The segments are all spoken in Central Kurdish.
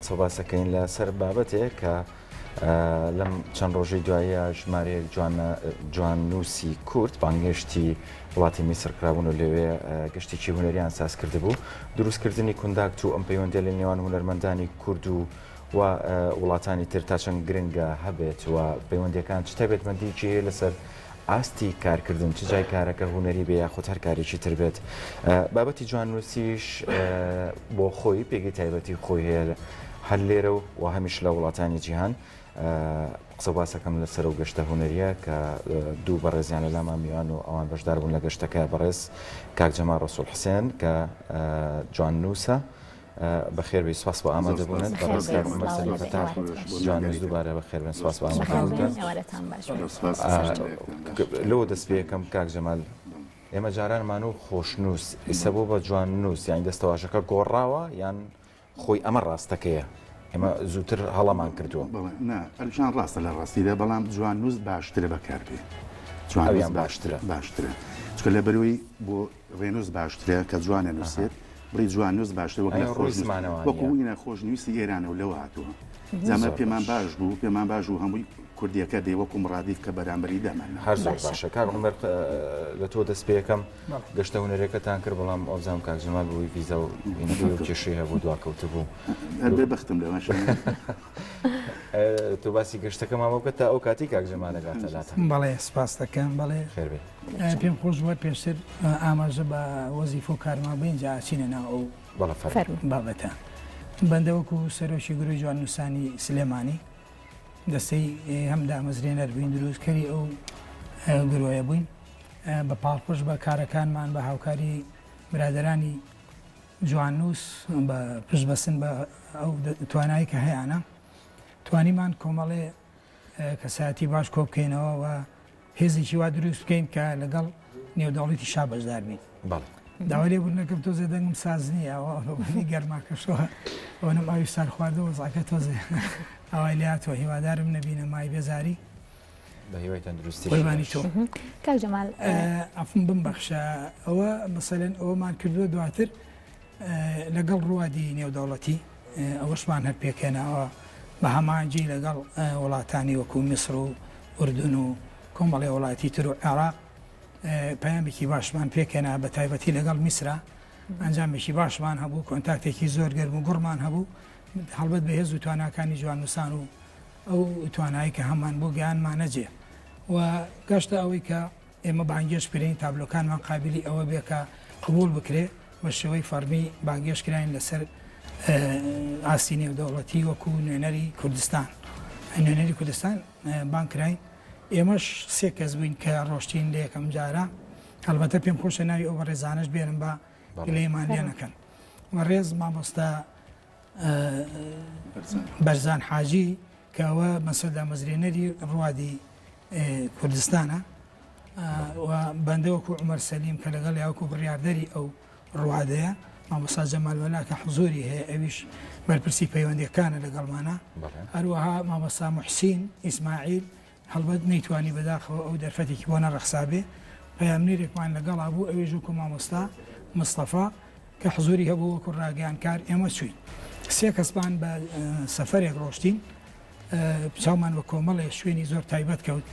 قسەباسەکەین لە سەر بابەتێک کە لەم چەند ڕۆژەی دوایە ژمارەیەک جواننووسی کورد بانگشتی وڵاتی میسر کرابوون و لەوێ گەشتێکی هونەریان ساز کرده بوو دروستکردنی کونداکت و ئەم پەیوەندیە لە نێوان هونەرمەندانی کورد و وڵاتانی تر تا چەند گرنگە هەبێت و پەیوەندیەکان چ تایبەتمەندیی هەیە لەسەر ئاستی کارکردن چ جای کارەکە هونەری بێ یاخود هەر کارێکی تر بێت بابەتی جواننووسیش بۆ خۆی پێگەی تایبەتی خۆی هەیە هەر لێرە و هەمیش لە وڵاتانی جیهان قسە باسەکەم لەسەر و گەشتە هونەریە کە دوو بەڕێزیان لە لامان میوان و ئەوان بەشدار بوون لە گەشتەکە بەڕێز کاک جەمال ڕەسوول حوسێن کە جواننووسە بەخێر بێ سواس بۆ ئامادەبوونن بەڕێز کاک مەسەلی فەتاح جواننووس دووبارە بەخێر بن سواس بۆ ئامادەبوونن لەوە دەست پێ یەکەم کاک جەمال ئێمە جارانمان و خۆشنووس ئیسە بۆ بە جواننووس یان دەستەواشەکە گۆڕاوە یان خۆی ئەمە ڕاستەکەیە ئێمە زووتر هەڵەمان کردووە ئەلشان ڕاستە لە ڕاستیدا بەڵام جواننووس باشترە بەکاربێ جوانیان باشترە چکە لە بەروی بۆ ڕێنووس باشترە کە جوانە نووسێت بڕی جواننووس باشتر وەکو وینە خۆشنووسی ئێرانە و لەوە هاتووە زەمە پێمان باش بوو هەمووی کوردیەکە دێ وەکو مڕادیف کە بەرامبەری دەمان هەر زۆر باشە کاک عومەر لە تۆ دەست پێەکەم گەشتە هونەرێکەتان کرد بەڵام ئەوزام کاک جەمال بووی ڤیزا و کێشەی هەبوو دواکەوتە بوو بێ بەختم لەمەش تۆ باسی گەشتەکە مامە بکە تا ئەو کاتی کاک جەمال دەگاتە بەڵێ سپاس دەکەم بەڵێ خێر بێ پێم خۆش بووە پێشتر ئاماژە بە وەزیفە و کارمان بین جا چینە ناو ئەو بابەتە بەندەوەکو سەرۆکی گروی جواننووسانی سلێمانی دەستەی هەم دامەزرێنەر بووین دروستکەری ئەو گرۆیە بووین بە پاڵپشت بە کارەکانمان بە هاوکاری برادرانی جواننووس بە پشت بەسن بە ئەو توانایی کە هەیەانە توانیمان کۆمەڵێ کەسایەتی باش کۆ بکەینەوە و هێزێکی وا دروست بکەین کە لەگەڵ نێودەوڵەتی شا بەشدار بین داوای لێبوونەکەم تۆزێ دەنگم ساز نییە ئەوەی گەرماکەشەوە ئەوەنم ئاوی سار خواردەوە وەزعەکە تۆزێ ئەوای لاتوە هیوادارم نەبینە مای بێزاری بە هیوای تەندروستی قوربانی تۆ کاک جەمال ئەفم بمبەخشە ئەوە مەسەلەن ئەوەمان کردووە دواتر لەگەڵ ڕوادی نێودەوڵەتی ئەوەشمان هەر پێکێناوە بە هەمانجی لەگەڵ وڵاتانی وەکو میسر و ئوردون و کۆمەڵی وڵاتی تر و عێراق پەیامێکی باشمان پێکێنا بە تایبەتی لەگەڵ میسرە ئەنجامێکی باشمان هەبوو کۆنتاکتێکی زۆر گەرم و گوڕمان هەبوو هەڵبەت بەهێز و تواناکانی جواننووسان و ئەو توانایی کە هەمان بۆ گیانمانەجێ و گەشتە ئەوەی کە ئێمە بانگێش کرین تابلۆکانمان قابلی ئەوە بێ کە قبول بکرێ بە شێوەی فەرمی بانگێشکراین لەسەر ئاستی نێودەوڵەتی وەکو نوێنەری کوردستان نوێنەری کوردستان بانکراین ئێمەش سێ کەس بووین کە ڕۆشتین لە یەکەم جارە هەڵبەتە پێم خۆشە ناوی ئەو بەڕێزانش بێنم بە گلەیمان لێ نەکەن ڕێز مامۆستا بەرزان حاجی کە ئەوە مەسەدا مەزرێنەری ڕوادی کوردستانە و بەندەوەکو عومەر سەلیم کە لەگەڵ یاوەکو بڕیاردەری ئەو ڕوادەیە مامۆستا جەمال وەلا کە حزوری هەیە ئەویش بەرپرسی پەیوەندیەکانە لەگەڵمانە هەروەها مامۆستا موحسین ئیسماعیل هەڵبەت نەیتوانی بەداخەوە ئەو دەرفەتێکی بۆ نەڕەخسابێ پەیامنێرێکمان لەگەڵا بوو ئەوێژ وەکو مامۆستا مستەفا کە حزوری هەبوو وەکو ڕاگەیانکار ئێمە چوین سێ کەسمان بە سەفەرێک ڕۆشتین چاومان بە کۆمەڵێ شوێنی زۆر تایبەت کەوت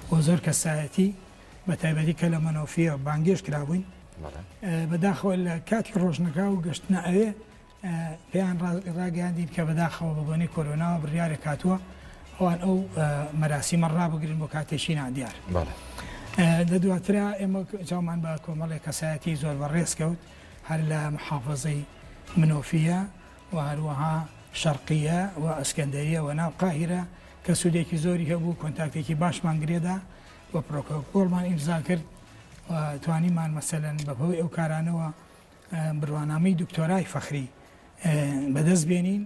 بۆ زۆر کەسایەتی بە تایبەتی کە لە مەنۆفیە بانگێش کرابووین بەداخەوە لە کاتی ڕۆژنەکە و گەشتنە ئەوێ پێیان ڕاگەیاندین کە بەداخەوە بەبوونی کۆرۆناوە بڕیارێک هاتووە ئەوان ئەو مەراسیمە ڕابگرن بۆ کاتێکی نادیار لە دواترا ئێمە چاومان بە کۆمەڵێ کەسایەتی زۆر بەڕێز کەوت هەر لە محافظەی منۆفیە و هەروەها شەرقیە و ئەسکەندەریە و ناو قاهیرە کە سوودێکی زۆری هەبوو کۆنتاکتێکی باشمان گرێدا و پرۆکۆڵمان ئیمزا کرد و توانیمان مەسەلەن بەهۆی ئەو کارانەوە بڕوانامەی دکتۆرای فەخری بەدەست بێنین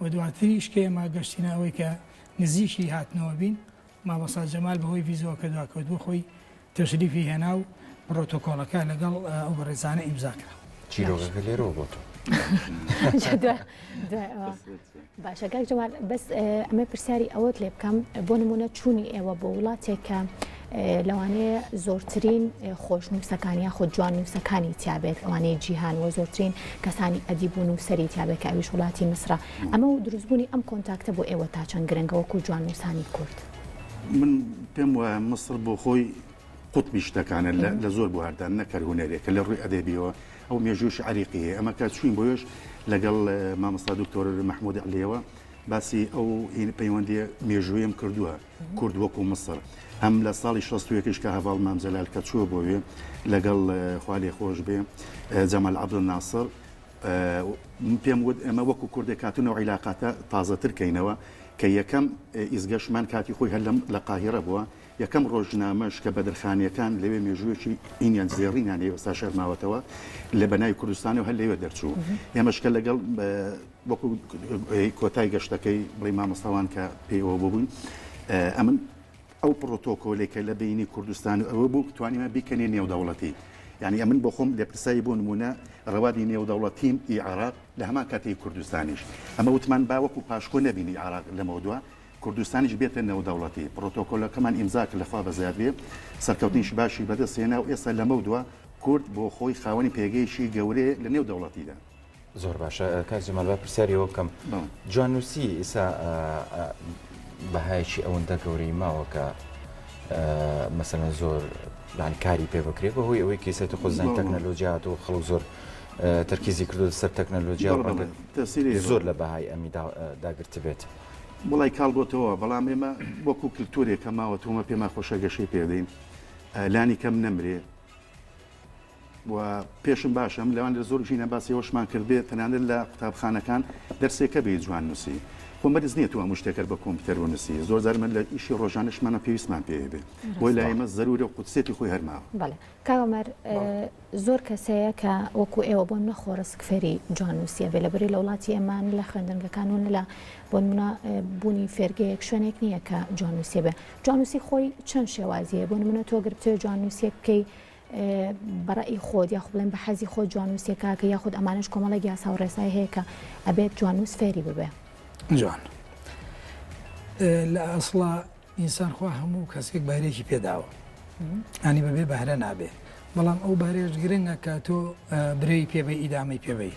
و دواتریش کە ئێمە گەشتینە ئەوەی کە نزیکی هاتنەوە بین مامۆستا جەمال بەهۆی ڤیزەوەکە دواکەوت بۆ خۆی تەشریفی هێنا و پرۆتۆکۆڵەکە لەگەڵ ئەو بەڕێزانە ئیمزا کرا چیرۆکەکە لێرەوە بۆ تۆ باشە کاک جەمال بەس ئەمە پرسیاری ئەوەت لێ بکەم بۆ نمونە چوونی ئێوە بۆ وڵاتێک کە لەوانەیە زۆرترین خۆشنووسەکانی خۆ جوان نووسەکانی تیابێت ئەوانەیە جیهان و زۆرترین کەسانی ئەدیب و نووسەری تیابێت کە ئەویش وڵاتی میسرە ئەمە و دروستبوونی ئەم کۆنتاکتە بۆ ئێوە تا چەند گرنگەوەکو جوان نووسانی کورد من پێم وایە مصر بۆ خۆی قوتبی شتەکانە لە زۆر بواردان نەکەر هوەرێکە لە ڕووی ئەدەبیەوە ئەو مێژوش عریقیە ئەمە کات چوین بۆیش لەگەڵ مامۆستا دکتۆر محمود علیەوە باسی ئەو پەیوەندی مێژوویم کردووە کورد وەکو مصر هەم لە ساڵی 61 کە هەواڵ مامزەلال کە چووە بۆوێ لەگەڵ خوالی خۆش بێ جەمال عەبدولناسر پێم وت ئەمە وەکو کوردێک کاتونە و عیلاقاتە تازەتر کەینەوە کە یەکەم ئیزگەشمان کاتی خۆی هەر لە قاهیرە بووە یەکەم ڕۆژنامەش کە بەدرخانیەکان لەوێ مێژوویەکی ئینیان زێڕینیان ئێوەستا شەرماوەتەوە لە بەناوی کوردستانی و هەر لەوێ دەرچوو ئێمەشکە لەگەڵ وەکو کۆتای گەشتەکەی بڵی مامۆستاوان کە پێیەوە بووبووین ئەمن ئەو پرۆتۆکۆلێکە لە بینی کوردستان و ئەوە بوو توانیمە بیکەنێ نێودەوڵەتی یعنی ئەمن بۆ خۆم لێپرسایی بۆ نمونە ڕەوادی نێودەوڵەتیم ئی عراق لە هەمان کاتی کوردستانیش ئەمە وتمان باوەکو پاشکۆ نەبینی عراق لەمەوە دووە کوردستانیش بێتە نێودەوڵەتی پرۆتۆکۆلەکەمان ئیمزاک لە خوا بەزیاد بێ سەرکەوتنیش باشی بەدەستێنا و ئێستا لەمە دووە کورد بۆ خۆی خاوەنی پێگەیشی گەورەیە لە نێودەوڵەتیدا زۆر باشە کاک جەمال با پرسیاریەوە بکەم جواننووسی ئێستا بەهایەکی ئەوەندە گەورەی ماوە کە مەسەلەن زۆر کاری پێ بکرێت بەهۆی ئەوەی کەسێتە خۆزانین تەکنەلۆجیات و خەڵک زۆر تەرکیزی کردو سەر تەکنەلۆجیا زۆر لە بەهای ئەمی داگرت بێت وڵی کاڵبۆتەوە بەڵام ئێمە وەکو کللتورێک کە ماوە تۆمە پێما خۆشە گەشەی پێدەین لانی کەم نەمرێ و پێشم باشم لەوان لە زۆر ژینە باسی ئەوشمان کردێت تەنانەت لە قوتابخانەکان دەرسێکە بێ جوان نووسی خۆ مەرز نییە تو هەموو شتێکەکە بە کۆمپیوتەر و نووسی زۆر زار من لە ئیشی ڕۆژانشمانە پێویستمان پێ بێ بۆی لای ئێمە زەرورە و قوتسێتی خۆی هەرماوە بەڵێ کاوەمەر زۆر کەسەیە کە وەکو ئێوە بۆ منە خۆرەسک فێری جوان نووسیە بێ لەبەری لە وڵاتی ئێمان لە خوێندنگەکان و لە بۆ منە بوونی فێرگەیەک شوێنێک نییە کە جوان نووسیە بێ جوان نووسی خۆی چەند شێوازیە بۆ منە تۆ گرتوێ جوان نووسیە بکەی بەڕێی خۆت یا بڵێن بە حەزی خۆت جوان نووسیەکە کە یاخود ئەمانش کۆمەڵێک یاسا و ڕێسای هەیە کە ئەبێت جوان نووس فێری ببێ جوان لە ئەسڵا ئینسانخوا هەموو کەسێک بارێکی پێداوە ئەنی بەبێ بەهرە نابێ بەڵام ئەو بارێژ گرنگە کە تۆ برەی پێبەی ئیدامەی پێبەی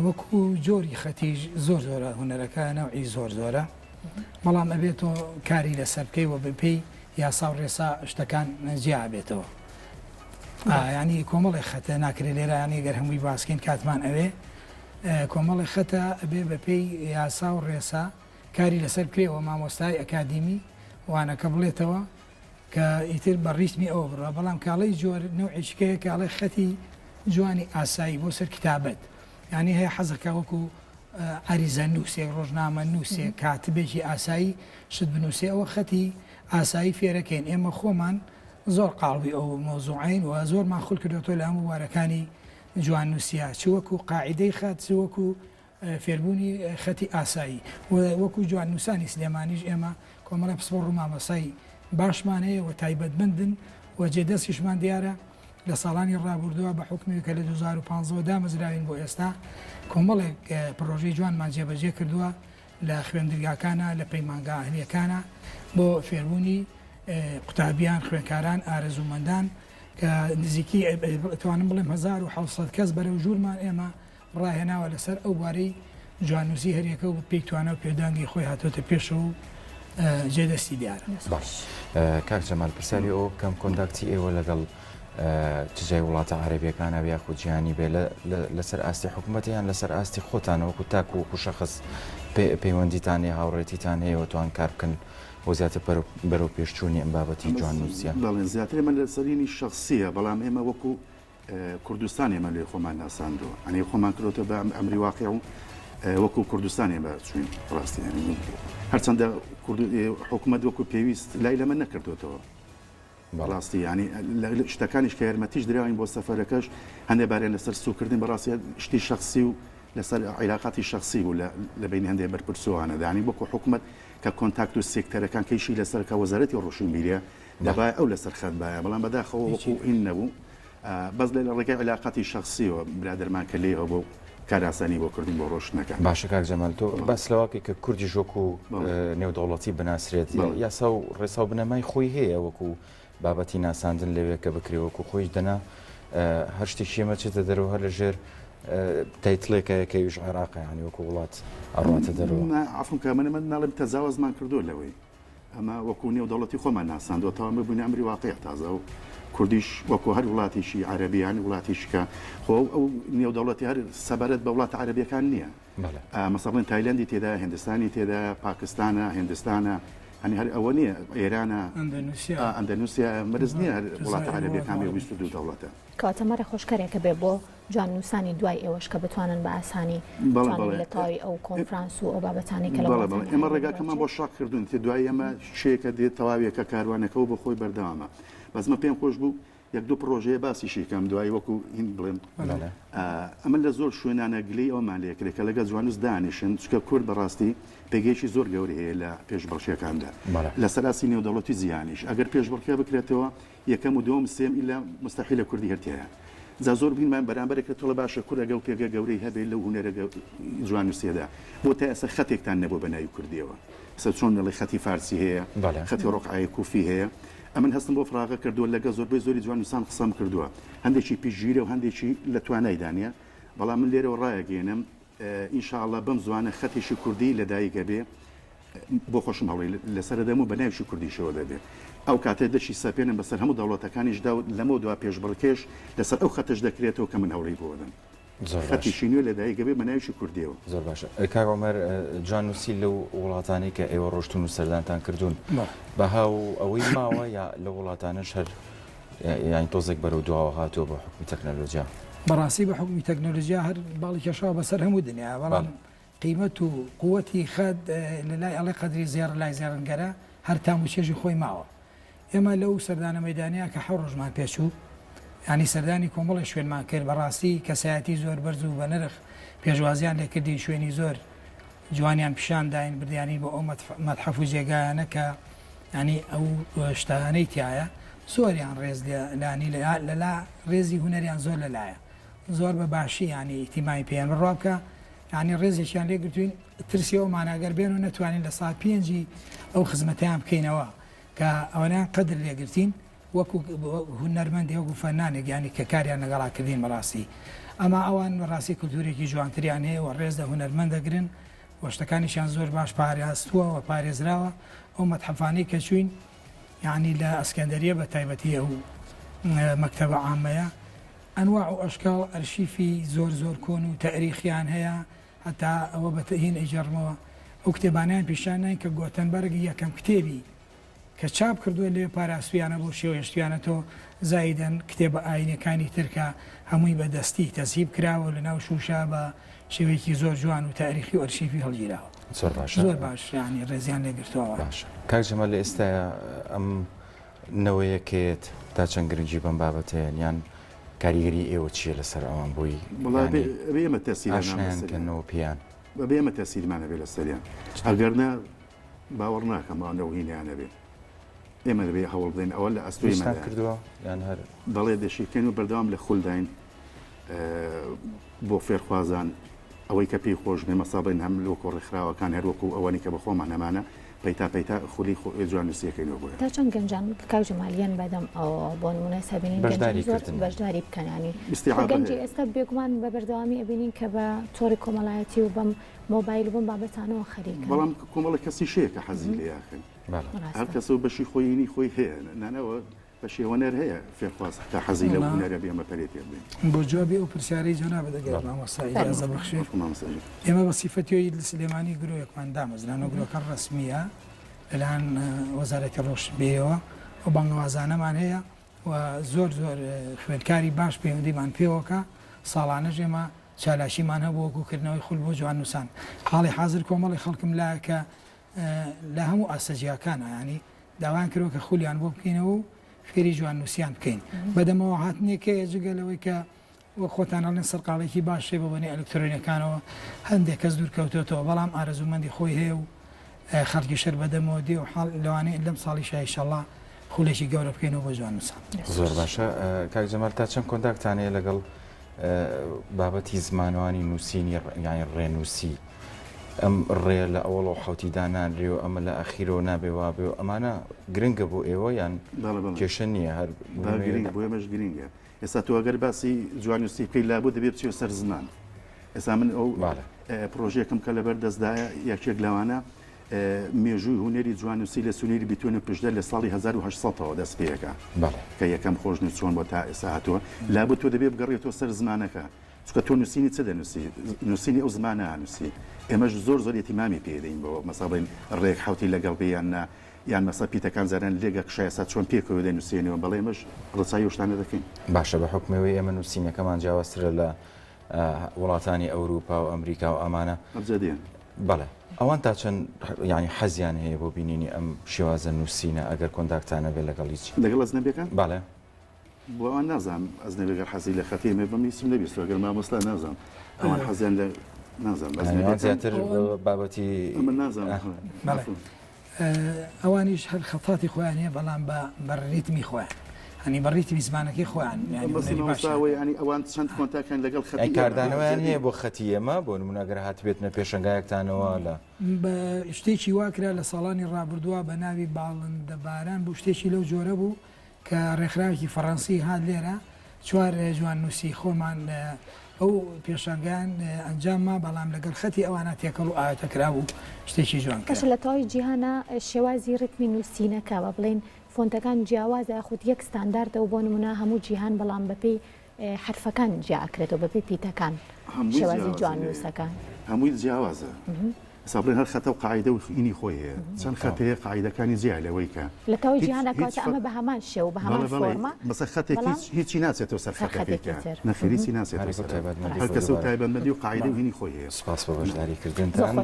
وەکو جۆری خەتیژ زۆر زۆرە هوەرەکە نەوعی زۆر زۆرە بەڵام ئەبێت تۆ کاری لەسەر بکەی و بپێی یاسا و ڕێسا شتەکان جیا بێتەوە ینی کۆمەڵی خەتە ناکرێت لێرە ینی گەر هەمووی باسکەین کاتمان ئەوێ کۆمەڵی خەتە ئەبێ بەپێی یاسا و ڕێسا کاری لەسەر بکرێەوە مامۆستای ئەکادیمی وانەکە بڵێتەوە کە ئیتر بە ڕیتمی ئەوە بڕە بەڵام کاڵی جۆر نەوعیشکەیە کاڵی خەتی جوانی ئاسایی بۆ سەر کتابەت ینی هەیە حەزەکە وەکو عریزە نووسێک ڕۆژنامە نووسێک کاتبێکی ئاسایی شت بنووسێ ئەوە خەتی ئاسایی فێرەکەین ئێمە خۆمان زۆر قاڵبی ئەو مۆزوعین و زۆرمان خول کردوەوە لە هەموو وارەکانی جوان نووسیا چ وەکو قاعدەی خەت چ وەکو فێربوونی خەتی ئاسایی وەکو جوان نووسانی سلێمانیش ئێمە کۆمەڵە پسپۆڕ و مامەسایی باشمان هەیە و تایبەتمەندن و جێدەستیشمان دیارە لە ساڵانی ڕابردووە بە حکمی کە لە 2015 دامەزراوین بۆ ئێستا کۆمەڵێک پرۆژەی جوانمان جێبەجێ کردووە لە خوێندرگاکانە لە پەیمانگا ئەهلیەکانە بۆ فێربوونی قوتابیان خوێنکاران ئارەزوومەندان کە نزیکی توانم بڵێم 1600 کەس بەرەو ژوورمان ئێمە ڕاهێناوە لەسەر ئەو بارەی جواننووسی هەریەکە و پێی توانە و پێدانگی خۆی هاتۆتە پێشەوە و جێدەستی دیارە باش کاک جەمال پرسیاری ئەو بکەم کۆنداکتی ئێوە لەگەڵ جای وڵاتە عەرەبیەکانە بە یاخود جیهانی بێ لەسەر ئاستی حکوومەتیان لەسەر ئاستی خۆتانەوەکو تاکو و خوشەخص پەیوەندیتان هەیە هاوڕێتیتان هەیە توان کار بکەن بۆ زیاتر بەرەو پێشچوونی ئەم بابەتی جواننووسیە بەڵێن زیاتر ئێمە لە سەرینی شخصیە بەڵام ئێمە وەکو کوردستان ئێمە لێ خۆمان ناساندووە ئەنی خۆمان کردوتە بە ئەمری واقع و وەکو کوردستانی بە چوین ڕاستی هەرچەندە حکوومەت وەکو پێویست لای لەمە نەکردوێتەوە بەڕاستی ینی شتەکانیش کە یارمەتیش دراوین بۆ سەفەرەکەش هەندێک بارێن لەسەر سوکردن بەڕاستی شتی شخصی و لەسەر عیلاقاتی شخصی بوو لە بین هەندێک بەرپرسوانە دانی وەکو حکوومەت کە کۆنتاکت و سێکتەرەکان کەیشی لەسەر کە وەزارەتی ڕۆشنبیریە دەبای ئەو لەسەر خەت باە بەڵام بەداخەوە وەکو ئین نەبوو بەس لە ڕێگەی علاقاتی شخصیەوە برادرمان کە لێەوە بۆ کاراسانی بۆ کردین بۆ ڕۆشنەکان. باشە کاک جەمال تۆ بەس لەواکە کە کوردی ژۆک و نێودەوڵەتی بناسرێت یاسا و ڕێسا و بنەمای خۆی هەیە وەکو بابەتی ناساندن لەوێ کە بکرێ وەکو خۆی دەنا هەر شتێکی ئێمە چێتە دەرەوە هەر لەژێر تایتڵێکەکەویش عێراقی ینی وەکو وڵات ئەڕاتە دەرەوە عفونکە من ناڵم تەزاوەزمان کردو لەوەی ئەمە وەکو نێودەوڵەتی خۆمان ناساندەوە تاوامە بوونی ئەمری واقع تازە و کوردیش وەکو هەر وڵاتیشی عەرەبیانی وڵاتیشکە خۆ ئەو نێودەوڵەتی هەر سەبارەت بە وڵاتە عەرەبیەکان نییە مەسەڵەن تایلەندی تێدا هندستانی تێدا پاکستانە هندستانە هەنی هەر ئەوە نییە ئێرانە ئەندەنووسیا مەرز نییە وڵاتە عەرەبیەکان ویست و دەوڵەتە کاتەمەرە خۆشکارێکە بێ بۆ جوان نووسانی دوای ئێوەش کە بتوانن بە ئاسانی لە تاوی ئەو کۆنفرانس و ئەو بابەتانی کە ئێمە ڕێگاکەمان بۆ شاق کردوون تێ دوای ئەمە شێکە دێت تەواویەکە کاروانەکە و بە خۆی بەردەوامە بەزمە پێم خۆش بوو یەک دوو پرۆژەیە باسی شێکم دوای وەکو هین بڵێم ئەمە لە زۆر شوێنانە گلەی ئەومان لێکرێت کە لەگە جوانوس دانیشن چکە کورد بەڕاستی پێگەیشی زۆر گەوری هەیە لە پێشبڕشیەکاندا لە سەراسی نێودەوڵەتی زیانیش ئەگەر پێشبڕکێ بکرێتەوە یەکەم و دووەم سێم ئیلا مستەحیلە کوردی هەرتەیە زا زۆر بینمان بەرامبەرێکە تۆڵە باشە کوورەگە و پێگە گەورەی هەبێت لەو هوەرە جوانوسیەدا بۆ تا ئێستا خەتێکتان نەبوو بە ناوی کوردیەوە سە چۆن لەڵی خەتی فارسی هەیە خەتی ڕۆقعی کوفی هەیە ئەمن هەستم بۆ فراغە کردووە لەگە زۆربەی زۆری جوانوسان قسەم کردووە هەندێکی پیشگیرە و هەندێکی لە توانایدانە بەڵام من لێرەوە ڕایەگەێنم ئینشاءڵڵا بەم زوانە خەتێکی کوردی لەدایکە بێ بۆ خۆشم هەڵی لەسەر دەم و بە ناویشی کوردیشەوە دەبێت ئەو کاتێ دەشی سەپێنم بەسەر هەموو دەوڵەتەکانیشدا و لەمە دوا پێشبڕکێش لەسەر ئەو خەتش دەکرێتەوە کە من هەوڵی بۆدەم خەتیشی نوێ لەدایکە بێ بە ناویشی کوردیەوە زۆر باشە کاگۆمەر جوانوسی لەو وڵاتانی کە ئێوە ڕۆشتون و سەردانتان کردوون بەها و ئەوەی ماوە یا لە وڵاتانش هەر یانی تۆزێک بەرەو دواوە هاتووە بە حکومی تەکنەلۆجیا بەڕاستی بە حکومی تەکنۆلۆژیا هەر باڵی کێشاوە بەسەر هەموو دنیا بەڵام قیمەت و قووەتی خەد لە لای ئەڵێ قەدری زێر لای زێڕنگەرە هەر تام و چێژی خۆی ماوە ئێمە لەو سەردانە مەیدانیا کە حەو ڕۆژمان پێچوو ینی سەردانی کۆمەڵی شوێنمان کرد بەڕاستی کەسایەتی زۆر بەرز و بە نرخ پێشوازیان لێکردی شوێنی زۆر جوانیان پیشان داین بردیانی بۆ ئەو مەتحەف و جێگایانە کە ینی ئەو شتانەی تایە زۆریان ڕێز لانی لەلا ڕێزی هوەریان زۆر لەلایە زۆر بە باشی ینی ئیتیمای پێیان بڕوا بکە ینی ڕێزێکیان لێگرتوین ترسیەوە ماناگەر بێن و نەتوانین لە ساڵ پێنجی ئەو خزمەتیان بکەینەوە کە ئەوەیان قدر لێگرتین وەکو هونەرمەندی وەکو فەنانێک ینی کە کاریان لەگەڵاکردین بەڕاستی ئەما ئەوان بەڕاستی کولتورێکی جوانتریان هەیە و ڕێز لە هونەرمەند دەگرن و شتەکانیشیان زۆر باش پاراستووە و پارێزراوە ئەو مەتحەفانەی کە چوین یعنی لە ئەسکەندەریە بە تایبەتی ئەو مەکتەبە عامەیە ئەنواع و ئەشکاڵ ئەرشیفی زۆر زۆر کۆن و تاریخیان هەیە هەتا ئەوە بەتەهین ئەیجەڕمەوە ئەو کتێبانیان پیشانیان کە گۆتەنبەرگی یەکەم کتێبی کە چاپ کردووە لێ پاراستویانە بۆ شێوەشتیانە تۆ زایدەن کتێبە ئاینەکانی ترکە هەمووی بەدەستی تەسیب کراوە لە ناو شوشا بە شێوەیەکی زۆر جوان و تاریخی و ئەرشیفی هەڵگیراوە زۆر باش ینی ڕێزیان لێگرتووە باش کاک جەمال لە ئێستا ئەم نەوەیەکێت تا چەند گرنگی بەم بابەتەیە یان کاریگەری ئێوە چیە لەسەر ئەوان بۆی بێمە تەسیرکردنەوە پێیان بێمە تەسیرمانە بێ لە سەریان ئەگەرنە باوەڕ ناکەمانەوە هینیانە بێ ئێمە دەبێ هەوڵ بدەین ئەوە لە ئەستۆیمان کردووە یان هەر بەڵێ دەشیکەین و بەردەوام لە خولداین بۆ فێرخوازان ئەوەی کە پێی خۆش بێ مەسابین هەم لۆ کۆڕێکخراوەکان هەروەکو ئەوەی کە بەخۆمان هەمانە پەیتا خولی جوانوسیەکەینەوە بۆ تا چەند گەنجان کاک جەمالیان بەدەم ئەوە بۆ نمونە سەبینین بەشداری بکەنانی گەنجی ئێستا بێگومان بە بەردەوامی ئەبینین کە بە تۆڕی کۆمەڵایەتی و بەم مۆبایل بم بابەتانەوە خەریکن بەڵام کۆمەڵە کەسی شەیە کە حەزی لێ یاکەن هەر کەس و بەشی خۆیینی خۆی هەیە نانەوە بە شێوەنەر هەیە فێرخواز تا حەزی لە هونەرە بێمە پەرێتی بێن بۆ جوابی ئەو پرسیارەی جەنابە دەگەڕ مامۆستا ئیجازە بەخشێ ئێمە بە سیفەتیۆی سلێمانی گرۆیەکمان دامەزرانەوە گرۆکە ڕسمیە لەلاەن وەزارەتی ڕۆژبێەوە و بانگوازانەمان هەیە و زۆر خوێندکاری باش پەیوەندیمان پێوەکە ساڵانەش ئێمە چالاشیمان هەبوو وەکوکردنەوەی خول بۆ جوانوسان حاڵی حاضر کۆمەڵی خەڵکم لایەکە لە هەموو ئاسەجیاکانە ینی داوان کردەوە کە خولیان بۆ بکەینەوە و فێری جواننووسیان بکەین بەدەمەوە هاتنێکەیە جگەلەوەی کە وە خۆتانەڵێن سەرقاڵێکی باشێ بە بەنی ئەلکترۆنیەکانەوە هەندێک کەس دوورکەوتێتەوە بەڵام ئارەزومەندی خۆی هەیە و خەڵکی شەر بەدەمەوە دێ و حاڵ لەوانەیە لەم ساڵی شایشەڵا خولێکی گەورە بکەینەوە بۆ جوانوسان زۆر باشە کاک جەمال تا چەند کۆنتاکتانەیە لەگەڵ بابەتی زمانوانی نووسینی یانی ڕێنووسی ئەم ڕێ لە ئەوڵ و حوتیدا نانرێ و ئەمە لە ئەخیرەوە نابێوا بێ و ئەمانە گرنگە بۆ ئێوە یان کێشە نییە هەر بۆ ئێمەش گرنگە ئێستا تۆ ئەگەر باسی جوانوسی پێی لابوو دەبێت بچێ سەر زمان ئێستا من ئەو پرۆژێکم کە لەبەر دەستدایە یەکێک لەوانە مێژووی هوەری جوانوسی لە سونێری بیتوێنە پشدە لە ساڵی 1970ەوە دەست پێەکە کە یەکەم خۆشنی چۆن بۆ تا ئێستا هاتووە لابوو تۆ دەبێت بگەڕێتەوە سەر زمانەکە چکە تۆ نووسینی چ دەنووسی نووسینی ئەو زمانە هەنووسی ئێمەش زۆر ئێتیمامی پێدەین بۆ مەسابین ڕێک حوتی لەگەڵ بێیان یان مەسا پیتەکان زاران لێگە کشایسا چۆن پێکەوە دەنووسێنەوە بەڵێ ئێمەش ڕچای شتانە دەکەین باشە بە حکمەوەی ئێمە نووسینەکەمان جیاوازترە لە وڵاتانی ئەوروپا و ئەمریکا و ئەمانە ئەبجدێن بەڵێ ئەوان تا چەند ینی حەزیان هەیە بۆ بینینی ئەم شێوازە نووسینە ئەگەر کۆنتاکتانە بێ لەگەڵ هیچ لەگەڵ ئەزنەبیەکان بەڵێ بۆ ئەوان نازانم ئەزنەبێگەر حەزی لە خەتێمێ بەمیسم نەبیست ئەگەر مامۆستا نازانم ئەوان حەزیان لە نازانم زیاتر بابەتی ئەوانیش هەر خەڵاتی خۆیانە بەڵام بە ڕیتمی خۆیان هەنی بەڕیتمی زمانەکەی خۆیان ینی ئەوان چەند کۆنتاکان لەگەڵ خەتی کاردانەوەیان هەیە بۆ خەتی ئێمە بۆ نمونەگەر هاتبێتنە پێشنگایەکتانەوە لە بە شتێکی واکرا لە ساڵانی ڕابردووە بە ناوی باڵندە باران بوو شتێکی لەو جۆرە بوو کە ڕێکخراوێکی فەڕەنسی هات لێرە چوار جوان نووسی خۆمان ئەو پێشنگیان ئەنجامما بەڵام لەگەڵ خەتی ئەوانە تێکەڵ و ئاەتەکرا بوو شتێکی جوان کەش لە تەواوی جیهانە شێوازی ڕتمی نووسینەکە بە بڵێن فۆنتەکان جیاوازە خودت یەک ستانداردە و بۆ نمونە هەموو جیهان بەڵام بەپێی حرفەکان جیاکرێتەوە بەپێی پیتەکان شێوازی جوان نووسەکان هەمووی جیاوازە سابڵێن هەر خەتە و قاعدە و ئینی خۆی هەیە چەند خەتەیە قاعدەکانی جیا لەوەی کە لە تەواوی جیهانە کاتە ئەمە بە هەمان شێو بە هەمان فۆرمە مەسە خەتێکی هیچی ناچێتەوە سەر خەتێکە نەخێریسی ناچێتەوە هەر کەسە و تایبەتمەندی و قاعدە و هینی خۆی هەیە سپاس بە بەشداریکردنتان